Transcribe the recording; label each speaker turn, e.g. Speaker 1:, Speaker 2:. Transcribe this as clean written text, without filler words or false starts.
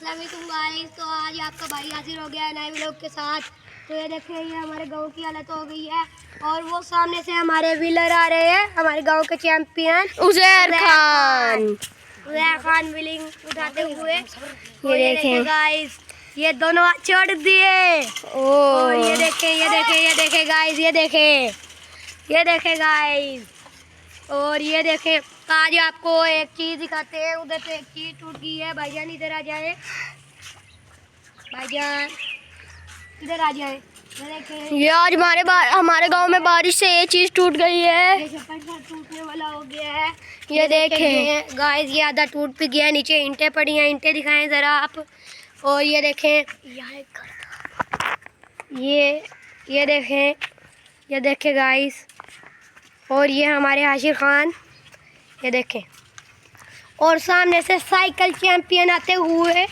Speaker 1: अस्सलाम वालेकुम गाइस। तो आज आपका भाई हाजिर हो गया है नए व्लॉग के साथ। तो ये देखिए ये हमारे गांव की हालत हो गई है और वो सामने से हमारे व्हीलर आ रहे हैं, हमारे गांव के चैंपियन
Speaker 2: उजैर खान
Speaker 1: व्हीलिंग उठाते हुए। ये देखें गाइस, ये दोनों छोड़ दिए। और ये देखें गाइस, ये देखें गाइस। और ये देखें, आज आपको एक चीज दिखाते हैं। उधर से एक चीज टूट गई है। भाईजान इधर आ जाए, भाईजान इधर आ जाए।
Speaker 2: ये आज हमारे गांव में बारिश से ये चीज टूट गई है।
Speaker 1: ये टूटने वाला हो गया है।
Speaker 2: ये देखें
Speaker 1: गाइस, ये आधा टूट भी गया है। नीचे ईंटें पड़ी हैं, ईंटें दिखाएं जरा आप। और ये देखें, ये देखें गाइस। और ये हमारे हाशिर खान, ये देखें। और सामने से साइकिल चैंपियन आते हुए।